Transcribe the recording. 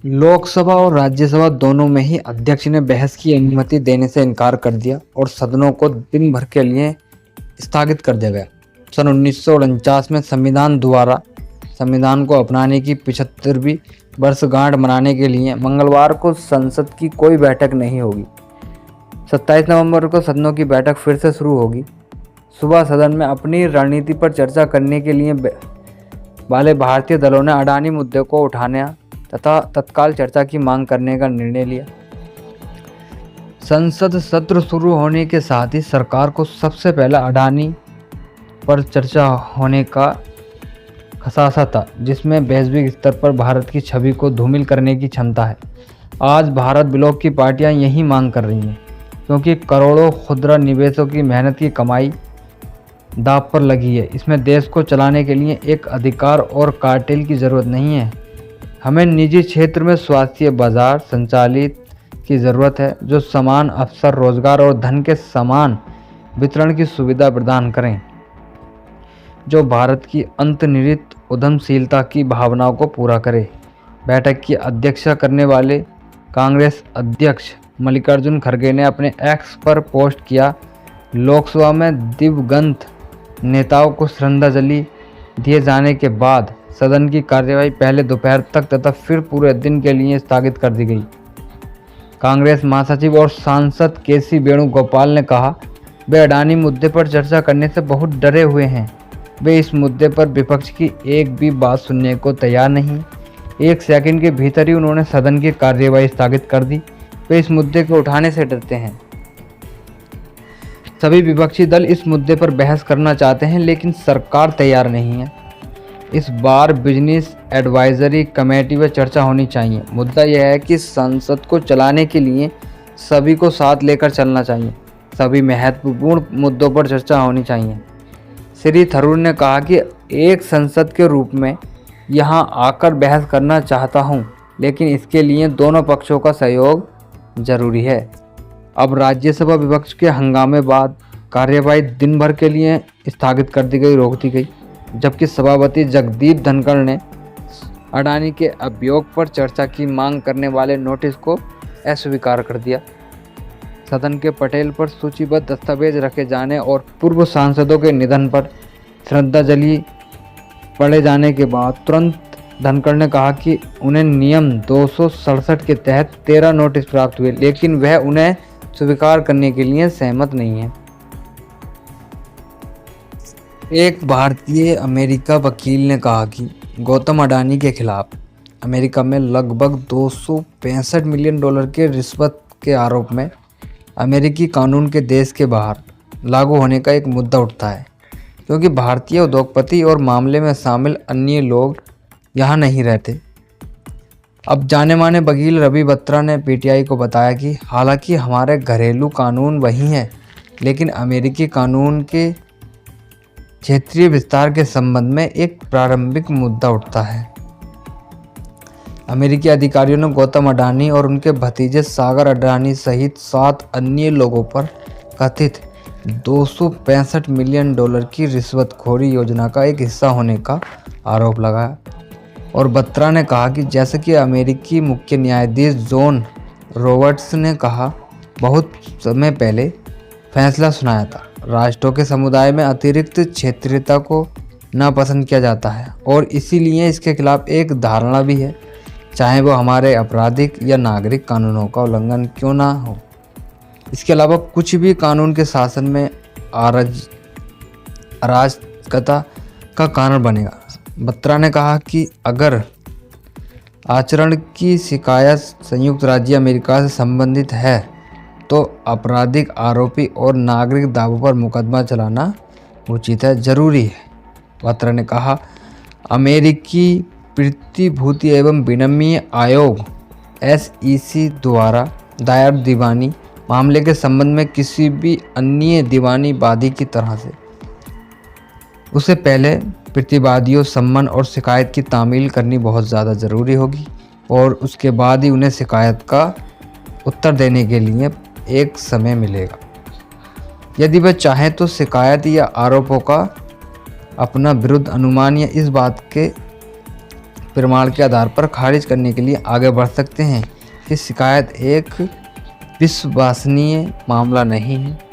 लोकसभा और राज्यसभा दोनों में ही अध्यक्ष ने बहस की अनुमति देने से इनकार कर दिया और सदनों को दिन भर के लिए स्थगित कर दिया गया। सन 1949 में संविधान द्वारा संविधान को अपनाने की 75वीं वर्षगांठ मनाने के लिए मंगलवार को संसद की कोई बैठक नहीं होगी। 27 नवंबर को सदनों की बैठक फिर से शुरू होगी। सुबह सदन में अपनी रणनीति पर चर्चा करने के लिए वाले भारतीय दलों ने अडानी मुद्दे को उठाने तथा तत्काल चर्चा की मांग करने का निर्णय लिया। संसद सत्र शुरू होने के साथ ही सरकार को सबसे पहले अडानी पर चर्चा होने का खसासा था, जिसमें वैश्विक स्तर पर भारत की छवि को धूमिल करने की क्षमता है। आज भारत ब्लॉक की पार्टियां यही मांग कर रही हैं, क्योंकि करोड़ों खुदरा निवेशकों की मेहनत की कमाई दांव पर लगी है। इसमें देश को चलाने के लिए एक अधिकार और कार्टेल की ज़रूरत नहीं है। हमें निजी क्षेत्र में स्वास्थ्य बाजार संचालित की ज़रूरत है, जो समान अवसर, रोजगार और धन के समान वितरण की सुविधा प्रदान करें, जो भारत की अंतर्निहित उद्यमशीलता की भावनाओं को पूरा करे। बैठक की अध्यक्षता करने वाले कांग्रेस अध्यक्ष मल्लिकार्जुन खड़गे ने अपने एक्स पर पोस्ट किया, लोकसभा में दिवंगत नेताओं को श्रद्धांजलि दिए जाने के बाद सदन की कार्यवाही पहले दोपहर तक तथा फिर पूरे दिन के लिए स्थगित कर दी गई। कांग्रेस महासचिव और सांसद केसी वेणुगोपाल ने कहा, वे अडानी मुद्दे पर चर्चा करने से बहुत डरे हुए हैं। वे इस मुद्दे पर विपक्ष की एक भी बात सुनने को तैयार नहीं। एक सेकंड के भीतर ही उन्होंने सदन की कार्यवाही स्थगित कर दी। वे इस मुद्दे को उठाने से डरते हैं। सभी विपक्षी दल इस मुद्दे पर बहस करना चाहते हैं, लेकिन सरकार तैयार नहीं है। इस बार बिजनेस एडवाइजरी कमेटी में चर्चा होनी चाहिए। मुद्दा यह है कि संसद को चलाने के लिए सभी को साथ लेकर चलना चाहिए। सभी महत्वपूर्ण मुद्दों पर चर्चा होनी चाहिए। श्री थरूर ने कहा कि एक संसद के रूप में यहां आकर बहस करना चाहता हूं, लेकिन इसके लिए दोनों पक्षों का सहयोग जरूरी है। अब राज्यसभा विपक्ष के हंगामे बाद कार्यवाही दिन भर के लिए स्थगित कर दी गई, रोक दी गई, जबकि सभापति जगदीप धनखड़ ने अडानी के अभियोग पर चर्चा की मांग करने वाले नोटिस को अस्वीकार कर दिया। सदन के पटेल पर सूचीबद्ध दस्तावेज रखे जाने और पूर्व सांसदों के निधन पर श्रद्धांजलि पढ़े जाने के बाद तुरंत धनखड़ ने कहा कि उन्हें नियम 267 के तहत 13 नोटिस प्राप्त हुए, लेकिन वह उन्हें स्वीकार करने के लिए सहमत नहीं है। एक भारतीय अमेरिका वकील ने कहा कि गौतम अडानी के खिलाफ अमेरिका में लगभग $265 मिलियन के रिश्वत के आरोप में अमेरिकी कानून के देश के बाहर लागू होने का एक मुद्दा उठता है, क्योंकि भारतीय उद्योगपति और मामले में शामिल अन्य लोग यहाँ नहीं रहते। अब जाने माने वकील रवि बत्रा ने पीटीआई को बताया कि हालांकि हमारे घरेलू कानून वही हैं, लेकिन अमेरिकी कानून के क्षेत्रीय विस्तार के संबंध में एक प्रारंभिक मुद्दा उठता है। अमेरिकी अधिकारियों ने गौतम अडानी और उनके भतीजे सागर अडानी सहित 7 अन्य लोगों पर कथित $265 मिलियन की रिश्वतखोरी योजना का एक हिस्सा होने का आरोप लगाया। और बत्रा ने कहा कि जैसे कि अमेरिकी मुख्य न्यायाधीश जॉन रॉबर्ट्स ने कहा, बहुत समय पहले फैसला सुनाया था, राष्ट्रों के समुदाय में अतिरिक्त क्षेत्रीयता को नापसंद किया जाता है और इसीलिए इसके खिलाफ एक धारणा भी है, चाहे वो हमारे आपराधिक या नागरिक कानूनों का उल्लंघन क्यों ना हो। इसके अलावा कुछ भी कानून के शासन में अराजकता का कारण बनेगा। बत्रा ने कहा कि अगर आचरण की शिकायत संयुक्त राज्य अमेरिका से संबंधित है तो आपराधिक आरोपी और नागरिक दावों पर मुकदमा चलाना उचित है, जरूरी है। बत्रा ने कहा, अमेरिकी प्रतिभूति एवं विनिमय आयोग SEC द्वारा दायर दीवानी मामले के संबंध में किसी भी अन्य दीवानी वादी की तरह से उससे पहले प्रतिवादियों सम्मन और शिकायत की तामील करनी बहुत ज़्यादा ज़रूरी होगी और उसके बाद ही उन्हें शिकायत का उत्तर देने के लिए एक समय मिलेगा। यदि वह चाहें तो शिकायत या आरोपों का अपना विरुद्ध अनुमान या इस बात के प्रमाण के आधार पर खारिज करने के लिए आगे बढ़ सकते हैं कि शिकायत एक विश्वसनीय मामला नहीं है।